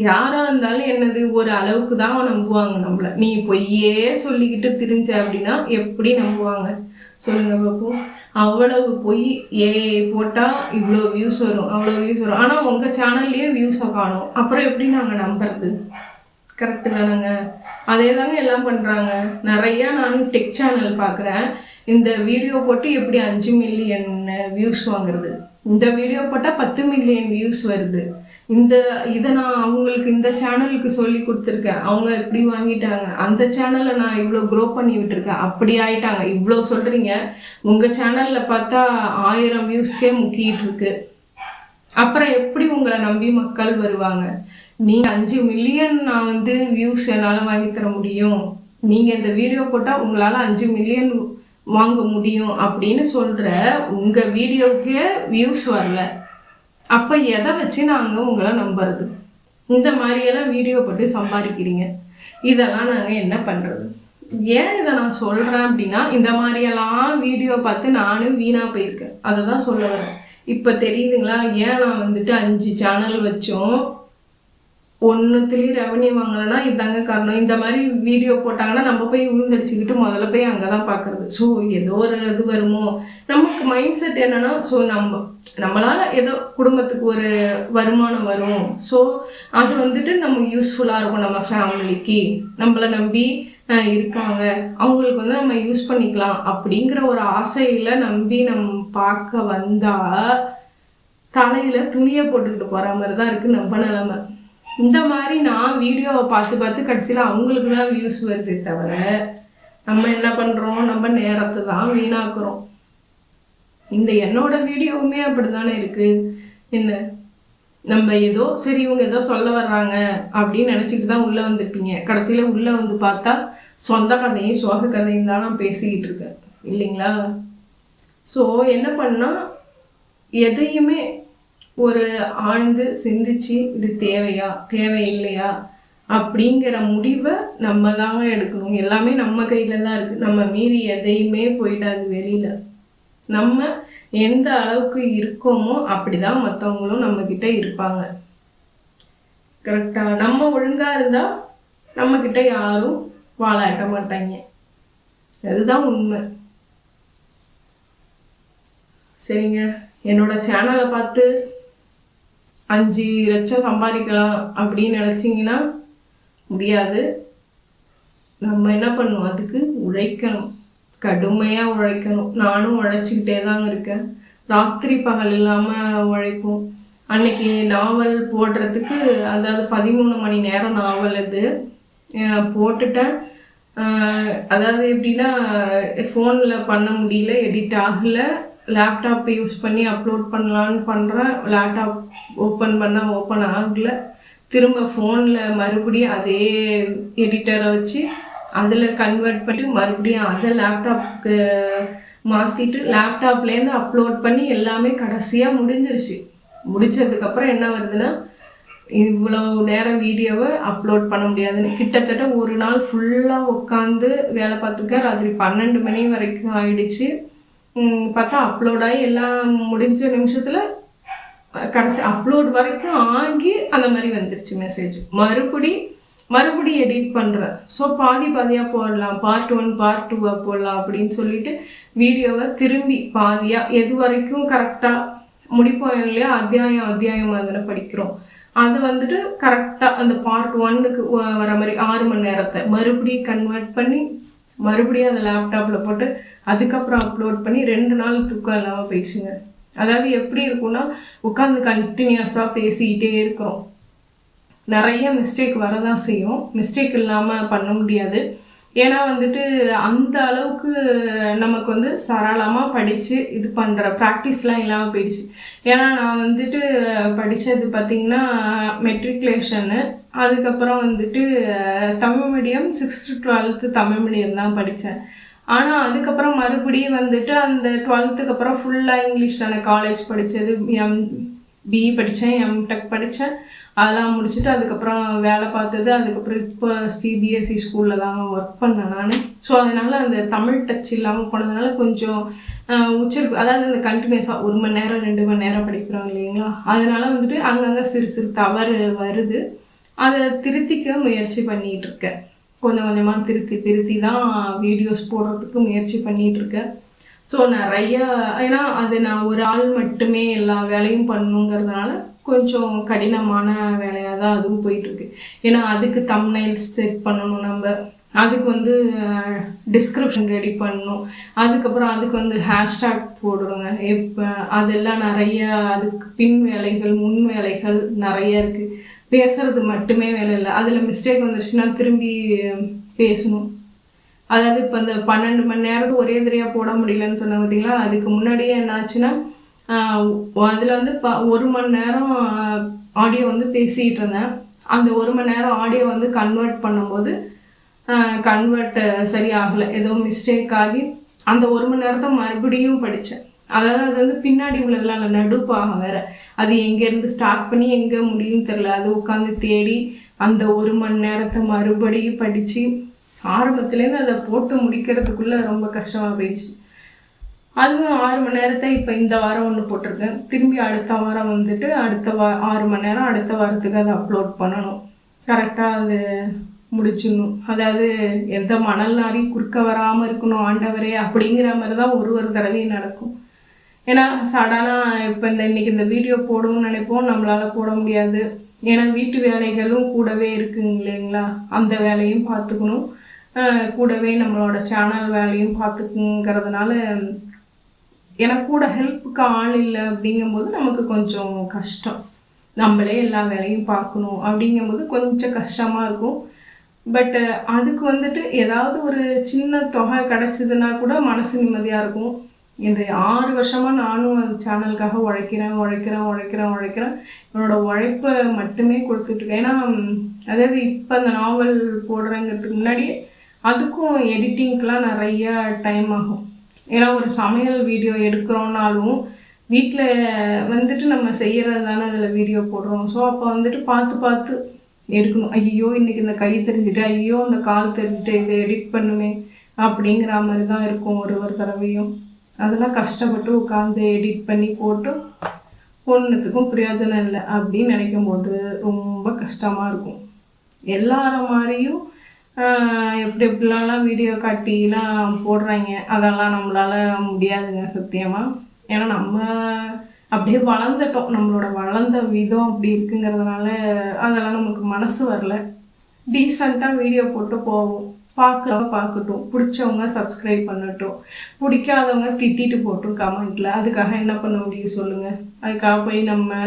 யாராக இருந்தாலும் என்னது ஒரு அளவுக்கு தான் நம்புவாங்க நம்மளை. நீ பொய்யே சொல்லிக்கிட்டு திரிஞ்ச அப்படின்னா எப்படி நம்புவாங்க சொல்லுங்கள் பார்ப்போம். அவ்வளவு பொய். போட்டால் இவ்வளோ வியூஸ் வரும், அவ்வளோ வியூஸ் வரும், ஆனால் உங்கள் சேனல்லையே வியூஸை காணும். அப்புறம் எப்படி நாங்கள் நம்புறது? கரெக்டு தானேங்க? அதே தாங்க எல்லாம் பண்ணுறாங்க. நிறையா நான் டெக் சேனல் பார்க்குறேன். இந்த வீடியோ போட்டு எப்படி 5 மில்லியன் வியூஸ் வாங்குறது, இந்த வீடியோ போட்டால் 10 மில்லியன் வியூஸ் வருது. இதை நான் அவங்களுக்கு இந்த சேனலுக்கு சொல்லி கொடுத்துருக்கேன், அவங்க எப்படி வாங்கிட்டாங்க. அந்த சேனலை நான் இவ்வளோ க்ரோ பண்ணி விட்டுருக்கேன், அப்படி ஆயிட்டாங்க. இவ்வளோ சொல்கிறீங்க, உங்கள் சேனலில் பார்த்தா 1000 வியூஸ்க்கே முக்கிட்டு இருக்கு. அப்புறம் எப்படி உங்களை நம்பி மக்கள் வருவாங்க? நீங்கள் 5 மில்லியன் நான் வந்து வியூஸ் என்னால் வாங்கி தர முடியும், நீங்கள் இந்த வீடியோ போட்டால் உங்களால் 5 மில்லியன் வாங்க முடியும் அப்படின்னு சொல்கிற உங்கள் வீடியோவுக்கே வியூஸ் வரல, அப்போ எதை வச்சு நாங்கள் உங்களை நம்புறது? இந்த மாதிரியெல்லாம் வீடியோ போட்டு சம்பாதிக்கிறீங்க, இதெல்லாம் நாங்கள் என்ன பண்ணுறது? ஏன் இதை நான் சொல்கிறேன் அப்படின்னா, இந்த மாதிரியெல்லாம் வீடியோ பார்த்து நானும் வீணாக போயிருக்கேன், அதை தான் சொல்ல வரேன். இப்போ தெரியுதுங்களா ஏன் நான் வந்துட்டு 5 சேனல் வச்சோம், ஒன்றுத்துலேயும் ரெவன்யூ வாங்கலைன்னா இதாங்க காரணம். இந்த மாதிரி வீடியோ போட்டாங்கன்னா நம்ம போய் விழுந்தடிச்சுக்கிட்டு முதல்ல போய் அங்கே தான் பார்க்குறது. ஸோ ஏதோ ஒரு இது வருமோ நமக்கு மைண்ட் செட் என்னென்னா, ஸோ நம்ம நம்மளால் ஏதோ குடும்பத்துக்கு ஒரு வருமானம் வரும். ஸோ அது வந்துட்டு நம்ம யூஸ்ஃபுல்லாக இருக்கும். நம்ம ஃபேமிலிக்கு நம்மளை நம்பி இருக்காங்க, அவங்களுக்கு வந்து நம்ம யூஸ் பண்ணிக்கலாம் அப்படிங்கிற ஒரு ஆசையில் நம்பி நம்ம பார்க்க வந்தால் தலையில் துணியை போட்டுக்கிட்டு போகிற மாதிரி தான் இருக்குது நம்ம நிலமை. இந்த மாதிரி நான் வீடியோவை பார்த்து பார்த்து கடைசியில் அவங்களுக்கு தான் வியூஸ் வருதே தவிர நம்ம என்ன பண்ணுறோம், நம்ம நேரத்தை தான் வீணாக்குறோம். இந்த என்னோட வீடியோவுமே அப்படி தானே இருக்குது. என்ன நம்ம ஏதோ சரி இவங்க ஏதோ சொல்ல வர்றாங்க அப்படின்னு நினச்சிக்கிட்டு தான் உள்ளே வந்துருப்பீங்க. கடைசியில் உள்ளே வந்து பார்த்தா சொந்த கதையும் சோக கதையும் தான் நான் பேசிக்கிட்டு இருக்கேன் இல்லைங்களா? ஸோ என்ன பண்ணால் எதையுமே ஒரு ஆழ்ந்து சிந்திச்சு இது தேவையா தேவையில்லையா அப்படிங்கிற முடிவை நம்ம தாங்க எடுக்கணும். எல்லாமே நம்ம கையில் தான் இருக்குது. நம்ம மீறி எதையுமே போயிடாது வெளியில். நம்ம எந்த அளவுக்கு இருக்கோமோ அப்படி தான் மற்றவங்களும் நம்மக்கிட்ட இருப்பாங்க. கரெக்டாக நம்ம ஒழுங்காக இருந்தால் நம்மக்கிட்ட யாரும் வாழாட்ட மாட்டாங்க. அதுதான் உண்மை. சரிங்க, என்னோட சேனலை பார்த்து 5 லட்சம் சம்பாதிக்கலாம் அப்படின்னு நினச்சிங்கன்னா முடியாது. நம்ம என்ன பண்ணணும், அதுக்கு உழைக்கணும், கடுமையாக உழைக்கணும். நானும் உழைச்சிக்கிட்டே தாங்க இருக்கேன். ராத்திரி பகல் இல்லாமல் உழைப்போம். அன்னைக்கு நாவல் போடுறதுக்கு, அதாவது 13 மணி நேரம் நாவல் இது போட்டுட்டேன். அதாவது எப்படின்னா ஃபோனில் பண்ண முடியல, எடிட் ஆகலை. லேப்டாப் யூஸ் பண்ணி அப்லோட் பண்ணலான்னு பண்ணுறேன். லேப்டாப் ஓப்பன் பண்ணால் ஓப்பன் ஆகலை. திரும்ப ஃபோனில் மறுபடியும் அதே எடிட்டரை வச்சு அதில் கன்வெர்ட் பண்ணி மறுபடியும் அதை லேப்டாப்புக்கு மாற்றிட்டு லேப்டாப்லேருந்து அப்லோட் பண்ணி எல்லாமே கடைசியாக முடிஞ்சிருச்சு. முடித்ததுக்கப்புறம் என்ன வருதுன்னா, இவ்வளோ நேரம் வீடியோவை அப்லோட் பண்ண முடியாதுன்னு கிட்டத்தட்ட ஒரு நாள் ஃபுல்லாக உட்காந்து வேலை பார்த்துருக்கேன். ராத்திரி 12 மணி வரைக்கும் ஆயிடுச்சு. பார்த்தா அப்லோட் ஆகி எல்லாம் முடிஞ்ச நிமிஷத்தில் கடைசி அப்லோட் வரைக்கும் ஆகி அந்த மாதிரி வந்துருச்சு மெசேஜ். மறுபடியும் எடிட் பண்ணுறேன். ஸோ பாதியாக போடலாம், பார்ட் 1 பார்ட் 2 போடலாம் அப்படின்னு சொல்லிட்டு வீடியோவை திரும்பி பாதியாக எது வரைக்கும் கரெக்டாக முடிப்போம் இல்லையா, அத்தியாயம் அதில் படிக்கிறோம். அதை வந்துட்டு கரெக்டாக அந்த பார்ட் 1க்கு வர மாதிரி 6 மணி நேரத்தை மறுபடியும் கன்வெர்ட் பண்ணி மறுபடியும் அந்த லேப்டாப்பில் போட்டு அதுக்கப்புறம் அப்லோட் பண்ணி 2 நாள் தூக்கம் இல்லாமல் போயிடுச்சுங்க. அதாவது எப்படி இருக்குன்னா, உட்காந்து கண்டினியூஸாக பேசிக்கிட்டே இருக்கிறோம். நிறைய மிஸ்டேக் வரதான் செய்யும். மிஸ்டேக் இல்லாமல் பண்ண முடியாது. ஏன்னா வந்துட்டு அந்த அளவுக்கு நமக்கு வந்து சரளமாக படித்து இது பண்ணுற ப்ராக்டிஸ்லாம் இல்லாமல் போயிடுச்சு. ஏன்னா நான் வந்துட்டு படித்தது பார்த்திங்கன்னா மெட்ரிகுலேஷனு, அதுக்கப்புறம் வந்துட்டு Tamil medium 6th to 12th Tamil medium தான் படித்தேன். ஆனால் அதுக்கப்புறம் மறுபடியும் வந்துட்டு அந்த 12th அப்புறம் ஃபுல்லாக இங்கிலீஷ் தானே. காலேஜ் படித்தது பிஇ படித்தேன், எம்டெக் படித்தேன், அதெல்லாம் முடிச்சுட்டு அதுக்கப்புறம் வேலை பார்த்தது. அதுக்கப்புறம் இப்போ சிபிஎஸ்சி ஸ்கூலில் தாங்க ஒர்க் பண்ணேன் நான். ஸோ அதனால் அந்த தமிழ் டச் இல்லாமல் போனதுனால கொஞ்சம் உச்சரிப்பு, அதாவது அந்த கண்டினியூஸாக 1 மணி நேரம் 2 மணி நேரம் படிக்கிறோம் இல்லைங்களா, அதனால் வந்துட்டு அங்கங்கே சிறு தவறு வருது. அதை திருத்திக்க முயற்சி பண்ணிகிட்ருக்கேன். கொஞ்சம் கொஞ்சமாக திருத்தி தான் வீடியோஸ் போடுறதுக்கு முயற்சி பண்ணிகிட்ருக்கேன். ஸோ நிறையா, ஏன்னா அது நான் ஒரு ஆள் மட்டுமே எல்லா வேலையும் பண்ணணுங்கிறதுனால கொஞ்சம் கடினமான வேலையாக தான் அதுவும் போயிட்டுருக்கு. ஏன்னா அதுக்கு தம்ப்நெயில்ஸ் செட் பண்ணணும், நம்ம அதுக்கு வந்து டிஸ்கிரிப்ஷன் ரெடி பண்ணணும், அதுக்கப்புறம் அதுக்கு வந்து ஹேஷ்டேக் போடுறோங்க. இப்போ அதெல்லாம் நிறையா, அதுக்கு பின் வேலைகள் முன் வேலைகள் நிறைய இருக்குது. பேசுறது மட்டுமே வேலை இல்லை, அதில் மிஸ்டேக் வந்துருச்சுன்னா திரும்பி பேசணும். அதாவது இப்போ அந்த 12 மணி நேரம் ஒரே தடவையாக போட முடியலன்னு சொன்னாங்க பார்த்தீங்களா, அதுக்கு முன்னாடியே என்னாச்சுன்னா அதில் வந்து 1 மணி நேரம் ஆடியோ வந்து பேசிகிட்டு இருந்தேன். அந்த 1 மணி நேரம் ஆடியோ வந்து கன்வெர்ட் பண்ணும்போது கன்வெர்ட் சரியாகலை, ஏதோ மிஸ்டேக் ஆகி அந்த 1 மணி நேரத்தை மறுபடியும் படித்தேன். அதாவது அது வந்து பின்னாடி உள்ளதெல்லாம் இல்லை, நடுப்பாக வேறு. அது எங்கேருந்து ஸ்டார்ட் பண்ணி எங்கே முடியும்னு தெரில. அது உட்காந்து தேடி அந்த 1 மணி நேரத்தை மறுபடியும் படித்து ஆரம்பத்துலேருந்து அதை போட்டு முடிக்கிறதுக்குள்ளே ரொம்ப கஷ்டமாக போயிடுச்சு. அதுவும் 6 மணி நேரத்தை இப்போ இந்த வாரம் ஒன்று போட்டிருக்கேன். திரும்பி அடுத்த வாரம் வந்துட்டு 6 மணி நேரம் அடுத்த வாரத்துக்கு அதை அப்லோட் பண்ணணும். கரெக்டாக அது முடிச்சிடணும். அதாவது எந்த மணல் நாரி குறுக்க வராமல் இருக்கணும் ஆண்டவரே அப்படிங்கிற மாதிரி தான் ஒரு தடவையும் நடக்கும். ஏன்னா சடனாக இப்போ இன்றைக்கி இந்த வீடியோ போடணும்னு நினைப்போம், நம்மளால் போட முடியாது. ஏன்னா வீட்டு வேலைகளும் கூடவே இருக்குங்க இல்லைங்களா, அந்த வேலையும் பார்த்துக்கணும், கூடவே நம்மளோட சேனல் வேலையும் பார்த்துக்குங்கிறதுனால எனக்கு கூட ஹெல்ப்புக்கு ஆள் இல்லை. அப்படிங்கும்போது நமக்கு கொஞ்சம் கஷ்டம், நம்மளே எல்லா வேலையும் பார்க்கணும் அப்படிங்கும்போது கொஞ்சம் கஷ்டமாக இருக்கும். பட்டு அதுக்கு வந்துட்டு ஏதாவது ஒரு சின்ன தொகை கிடச்சிதுன்னா கூட மனசு நிம்மதியாக இருக்கும். இந்த 6 வருஷமாக நானும் அந்த சேனலுக்காக உழைக்கிறேன். என்னோடய உழைப்பை மட்டுமே கொடுத்துட்ருக்கேன். ஏன்னா அதாவது இப்போ அந்த நாவல் போடுறேங்கிறதுக்கு முன்னாடி அதுக்கும் எடிட்டிங்க்கெலாம் நிறையா டைம் ஆகும். ஏன்னா ஒரு சமையல் வீடியோ எடுக்கிறோன்னாலும் வீட்டில் வந்துட்டு நம்ம செய்கிறது தானே அதில் வீடியோ போடுறோம். ஸோ அப்போ வந்துட்டு பார்த்து எடுக்கணும். ஐயோ இன்றைக்கி இந்த கை தெரிஞ்சுட்டு, ஐயோ இந்த கால் தெரிஞ்சுட்டு, இதை எடிட் பண்ணுமே அப்படிங்கிற மாதிரி தான் இருக்கும் ஒரு தடவையும். அதெல்லாம் கஷ்டப்பட்டு உட்காந்து எடிட் பண்ணி போட்டு ஒன்றுத்துக்கும் பிரயோஜனம் இல்லை அப்படின்னு நினைக்கும் போது ரொம்ப கஷ்டமாக இருக்கும். எல்லார மாதிரியும் எப்படிலாம் வீடியோ காட்டிலாம் போடுறாங்க, அதெல்லாம் நம்மளால் முடியாதுங்க சத்தியமாக. ஏன்னா நம்ம அப்படியே வளர்ந்துட்டோம், நம்மளோட வளர்ந்த விதம் அப்படி இருக்குங்கிறதுனால அதெல்லாம் நமக்கு மனசு வரல. டீசெண்டாக வீடியோ போட்டு போவோம், பார்க்குறவங்க பார்க்கட்டும், பிடிச்சவங்க சப்ஸ்கிரைப் பண்ணட்டும், பிடிக்காதவங்க திட்டிட்டு போட்டும் கமெண்ட்டில். அதுக்காக என்ன பண்ண முடியும் சொல்லுங்கள்? அதுக்காக போய்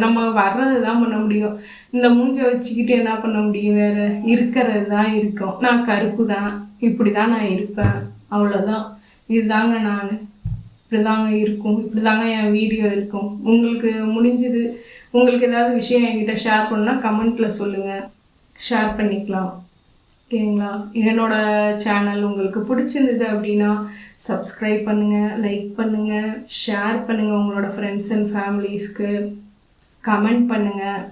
நம்ம வர்றது தான் பண்ண முடியும். இந்த மூஞ்சை வச்சுக்கிட்டு என்ன பண்ண முடியும்? வேறு இருக்கிறது தான் இருக்கும். நான் கருப்பு தான், இப்படி தான் நான் இருப்பேன், அவ்வளோதான். இதுதாங்க நான், இப்படி தாங்க இருக்கும், இப்படி தாங்க என் வீடியோ இருக்கும். உங்களுக்கு முடிஞ்சது, உங்களுக்கு ஏதாவது விஷயம் என்கிட்ட ஷேர் பண்ணால் கமெண்ட்டில் சொல்லுங்கள், ஷேர் பண்ணிக்கலாம். ஓகேங்களா? என்னோடய சேனல் உங்களுக்கு பிடிச்சிருந்தது அப்படின்னா சப்ஸ்கிரைப் பண்ணுங்கள், லைக் பண்ணுங்கள், ஷேர் பண்ணுங்கள் உங்களோட ஃப்ரெண்ட்ஸ் அண்ட் ஃபேமிலிஸ்க்கு, கமெண்ட் பண்ணுங்கள்.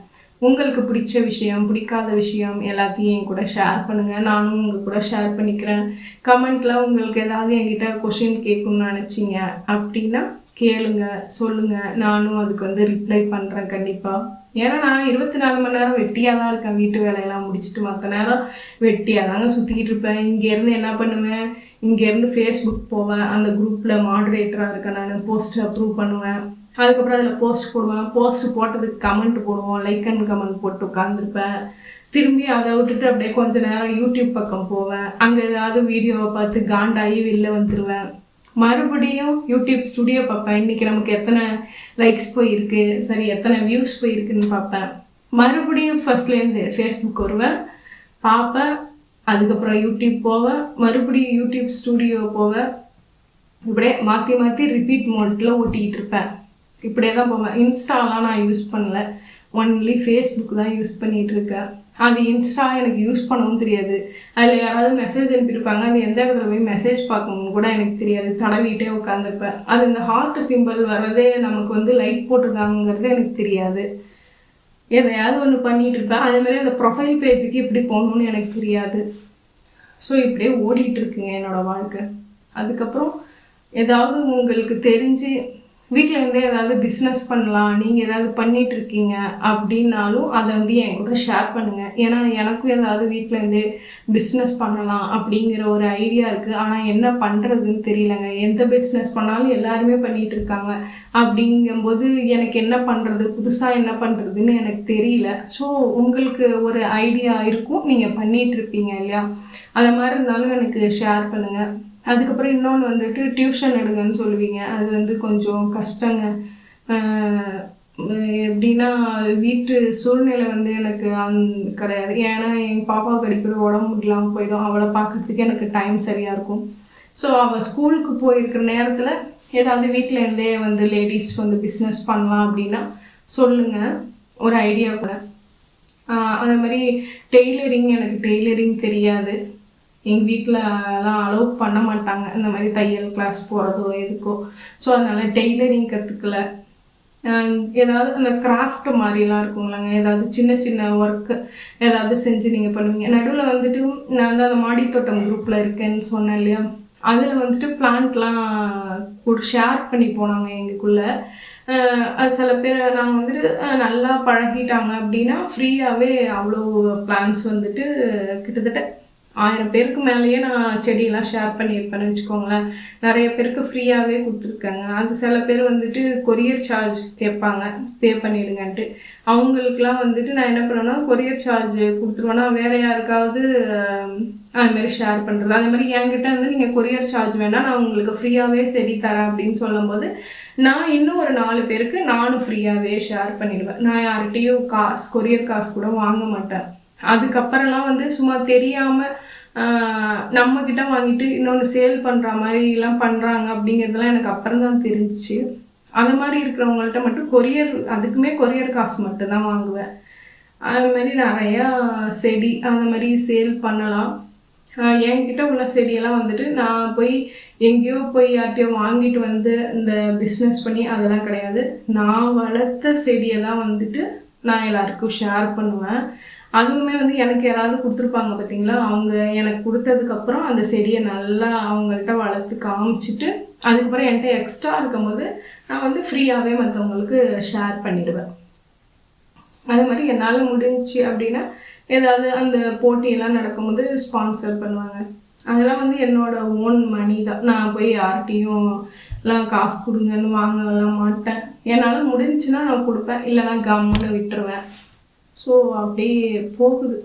உங்களுக்கு பிடிச்ச விஷயம், பிடிக்காத விஷயம் எல்லாத்தையும் என் கூட ஷேர் பண்ணுங்கள், நானும் உங்கள் கூட ஷேர் பண்ணிக்கிறேன். கமெண்ட்டில் உங்களுக்கு ஏதாவது என்கிட்ட கொஷின் கேட்கணும்னு நினச்சிங்க அப்படின்னா கேளுங்க, சொல்லுங்கள், நானும் அதுக்கு ரிப்ளை பண்ணுறேன் கண்டிப்பாக. ஏன்னா நான் 24 மணி நேரம் வெட்டியாக தான் இருக்கேன். வீட்டு வேலையெல்லாம் முடிச்சுட்டு மற்ற நேரம் வெட்டியாக தாங்க சுற்றிக்கிட்டு இருப்பேன். இங்கேருந்து என்ன பண்ணுவேன், இங்கேருந்து ஃபேஸ்புக் போவேன், அந்த குரூப்பில் மாடரேட்டராக இருக்கேன் நான், போஸ்ட் அப்ரூவ் பண்ணுவேன். அதுக்கப்புறம் அதில் போஸ்ட் போடுவேன், போஸ்ட் போட்டதுக்கு கமெண்ட் போடுவோம், லைக் அண்ட் கமெண்ட் போட்டு உட்காந்துருப்பேன். திரும்பி அதை விட்டுட்டு அப்படியே கொஞ்சம் நேரம் யூடியூப் பக்கம் போவேன், அங்கே ஏதாவது வீடியோவை பார்த்து காண்டாகி வெளில வந்துடுவேன். மறுபடியும் யூடியூப் ஸ்டுடியோ பார்ப்பேன், இன்றைக்கி நமக்கு எத்தனை லைக்ஸ் போயிருக்கு, சரி எத்தனை வியூஸ் போயிருக்குன்னு பார்ப்பேன். மறுபடியும் ஃபஸ்ட்லேருந்து ஃபேஸ்புக் வருவேன், பார்ப்பேன், அதுக்கப்புறம் யூடியூப் போவேன், மறுபடியும் யூடியூப் ஸ்டுடியோ போவேன். இப்படியே மாற்றி ரிப்பீட் மோட்டில் ஓட்டிக்கிட்டு இருப்பேன். இப்படியே தான் போவேன். இன்ஸ்டாலாம் நான் யூஸ் பண்ணல, ஒன்லி ஃபேஸ்புக் தான் யூஸ் பண்ணிகிட்ருக்கேன். அது இன்ஸ்டா எனக்கு யூஸ் பண்ணவும் தெரியாது. அதில் யாராவது மெசேஜ் அனுப்பியிருப்பாங்க, அது எந்த இடத்துல போய் மெசேஜ் பார்க்கணும்னு கூட எனக்கு தெரியாது, தடவிட்டே உட்காந்துருப்பேன். அது இந்த ஹார்ட் சிம்பிள் வர்றதே நமக்கு லைக் போட்டிருக்காங்கிறது எனக்கு தெரியாது. எதையாவது ஒன்று பண்ணிகிட்டு இருப்பேன். அதேமாதிரி அந்த ப்ரொஃபைல் பேஜுக்கு எப்படி போகணுன்னு எனக்கு தெரியாது. ஸோ இப்படியே ஓடிட்டுருக்குங்க என்னோடய வாழ்க்கை. அதுக்கப்புறம் ஏதாவது உங்களுக்கு தெரிஞ்சு வீட்டில் இருந்தே ஏதாவது பிஸ்னஸ் பண்ணலாம், நீங்கள் ஏதாவது பண்ணிகிட்ருக்கீங்க அப்படின்னாலும் அதை என் கூட ஷேர் பண்ணுங்கள். ஏன்னா எனக்கும் ஏதாவது வீட்டில் இருந்தே பிஸ்னஸ் பண்ணலாம் அப்படிங்கிற ஒரு ஐடியா இருக்குது. ஆனால் என்ன பண்ணுறதுன்னு தெரியலங்க. எந்த பிஸ்னஸ் பண்ணாலும் எல்லாருமே பண்ணிகிட்ருக்காங்க. அப்படிங்கும்போது எனக்கு என்ன பண்ணுறது, புதுசாக என்ன பண்ணுறதுன்னு எனக்கு தெரியல. ஸோ உங்களுக்கு ஒரு ஐடியா இருக்கும், நீங்கள் பண்ணிகிட்ருப்பீங்க இல்லையா, அதை மாதிரி இருந்தாலும் எனக்கு ஷேர் பண்ணுங்கள். அதுக்கப்புறம் இன்னொன்று டியூஷன் எடுங்கன்னு சொல்லுவீங்க. அது கொஞ்சம் கஷ்டங்க. எப்படின்னா வீட்டு சூழ்நிலை எனக்கு கிடையாது. ஏன்னா எங்கள் பாப்பாவுக்கு அடிக்கடி உடம்பு முடியலாமல் போயிடும், அவளை பார்க்குறதுக்கு எனக்கு டைம் சரியாக இருக்கும். ஸோ அவள் ஸ்கூலுக்கு போயிருக்கிற நேரத்தில் ஏதாவது வீட்டில் இருந்தே லேடிஸ் பிஸ்னஸ் பண்ணலாம் அப்படின்னா சொல்லுங்கள், ஒரு ஐடியா கூட. அதே மாதிரி டெய்லரிங், எனக்கு டெய்லரிங் தெரியாது, எங்கள் வீட்டிலலாம் அலோவ் பண்ண மாட்டாங்க இந்த மாதிரி தையல் கிளாஸ் போகிறதோ எதுக்கோ. ஸோ அதனால் டெய்லரிங் கற்றுக்கல. ஏதாவது அந்த கிராஃப்ட் மாதிரிலாம் இருக்குங்களேங்க, ஏதாவது சின்ன சின்ன ஒர்க்கு ஏதாவது செஞ்சு நீங்கள் பண்ணுவீங்க. நடுவில் நான் அந்த மாடித்தோட்டம் குரூப்பில் இருக்கேன்னு சொன்னேன் இல்லையா, அதில் பிளான்ட்லாம் ஷேர் பண்ணி போனாங்க எங்களுக்குள்ளே. சில பேர் நாங்கள் நல்லா பழகிட்டாங்க அப்படின்னா ஃப்ரீயாகவே அவ்வளோ பிளான்ஸ் கிட்டத்தட்ட 1000 பேருக்கு மேலேயே நான் செடியெல்லாம் ஷேர் பண்ணியிருப்பேன்னு வச்சுக்கோங்களேன். நிறைய பேருக்கு ஃப்ரீயாகவே கொடுத்துருக்கேங்க. அது சில பேர் வந்துட்டு கொரியர் சார்ஜ் கேட்பாங்க, பே பண்ணிவிடுங்கன்ட்டு. அவங்களுக்குலாம் வந்துட்டு நான் என்ன பண்ணுவேன்னா கொரியர் சார்ஜ் கொடுத்துருவேன்னா வேறு யாருக்காவது அதுமாரி ஷேர் பண்ணுறது. அதே மாதிரி என்கிட்ட வந்து நீங்கள் கொரியர் சார்ஜ் வேணால் நான் உங்களுக்கு ஃப்ரீயாகவே செடி தரேன் அப்படின்னு சொல்லும்போது நான் இன்னும் ஒரு 4 பேருக்கு நானும் ஃப்ரீயாகவே ஷேர் பண்ணிடுவேன். நான் யார்கிட்டையும் கொரியர் காசு கூட வாங்க மாட்டேன். அதுக்கப்புறம்லாம் வந்து சும்மா தெரியாமல் நம்மக்கிட்ட வாங்கிட்டு இன்னொன்று சேல் பண்ணுற மாதிரிலாம் பண்ணுறாங்க அப்படிங்கிறதுலாம் எனக்கு அப்புறம் தான் தெரிஞ்சிச்சு. அந்த மாதிரி இருக்கிறவங்கள்ட்ட மட்டும் அதுக்குமே கொரியர் காசு மட்டும்தான் வாங்குவேன். அது மாதிரி நிறையா செடி அந்த மாதிரி சேல் பண்ணலாம். என்கிட்ட உள்ள செடியெல்லாம் வந்துட்டு நான் போய் எங்கேயோ போய் யார்கிட்டயோ வாங்கிட்டு வந்து இந்த பிஸ்னஸ் பண்ணி அதெல்லாம் கிடையாது. நான் வளர்த்த செடியை தான் வந்துட்டு நான் எல்லாருக்கும் ஷேர் பண்ணுவேன். அதுவுமே வந்து எனக்கு யாராவது கொடுத்துருப்பாங்க பார்த்தீங்களா, அவங்க எனக்கு கொடுத்ததுக்கப்புறம் அந்த செடியை நல்லா அவங்கள்ட்ட வளர்த்து காமிச்சிட்டு அதுக்கப்புறம் என்கிட்ட எக்ஸ்ட்ரா இருக்கும்போது நான் வந்து ஃப்ரீயாகவே மற்றவங்களுக்கு ஷேர் பண்ணிவிடுவேன். அது மாதிரி என்னால் முடிஞ்சிச்சு அப்படின்னா ஏதாவது அந்த போட்டியெல்லாம் நடக்கும்போது ஸ்பான்சர் பண்ணுவாங்க. அதெல்லாம் வந்து என்னோடய ஓன் மணி தான். நான் போய் யார்கிட்டையும் எல்லாம் காசு கொடுங்கன்னு வாங்கலாம் மாட்டேன். என்னால் முடிஞ்சுன்னா நான் கொடுப்பேன், இல்லைனா கம்முன்னு விட்டுருவேன். ஸோ அப்படியே போகுது.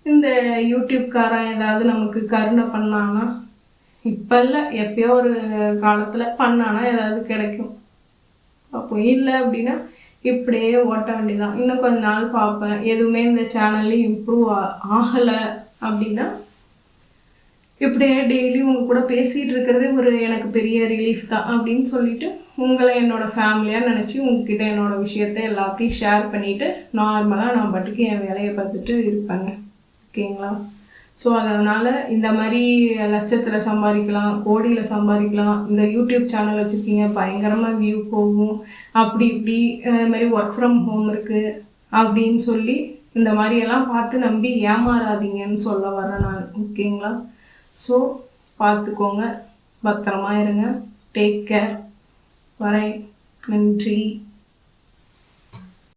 இந்த யூடியூப்காரன் ஏதாவது நமக்கு கருணை பண்ணான்னா, இப்போ இல்லை எப்பயோ ஒரு காலத்தில் பண்ணானா ஏதாவது கிடைக்கும். அப்போ இல்லை அப்படின்னா இப்படியே ஓட்ட வேண்டியதான். இன்னும் கொஞ்ச நாள் பார்ப்பேன். எதுவுமே இந்த சேனல்லையும் இம்ப்ரூவ் ஆகலை அப்படின்னா இப்படியே டெய்லி உங்கள் கூட பேசிகிட்டு இருக்கிறதே ஒரு எனக்கு பெரிய ரிலீஃப் தான் அப்படின்னு சொல்லிட்டு உங்களை என்னோடய ஃபேமிலியாக நினச்சி உங்ககிட்ட என்னோடய விஷயத்த எல்லாத்தையும் ஷேர் பண்ணிவிட்டு நார்மலாக நான் பாட்டுக்கு என் வேலையை பார்த்துட்டு இருப்பேங்க. ஓகேங்களா? ஸோ அதனால் இந்த மாதிரி லட்சத்தில் சம்பாதிக்கலாம், கோடியில் சம்பாதிக்கலாம். இந்த யூடியூப் சேனல் வச்சுருக்கீங்க, பயங்கரமாக வியூ போகும், அப்படி இப்படி இது மாதிரி ஒர்க் ஃப்ரம் ஹோம் இருக்குது அப்படின்னு சொல்லி இந்த மாதிரியெல்லாம் பார்த்து நம்பி ஏமாறாதீங்கன்னு சொல்ல வரேன் நான். ஓகேங்களா? ஸோ பார்த்துக்கோங்க, பத்திரமா இருங்க, டேக் கேர். வரேன். நன்றி.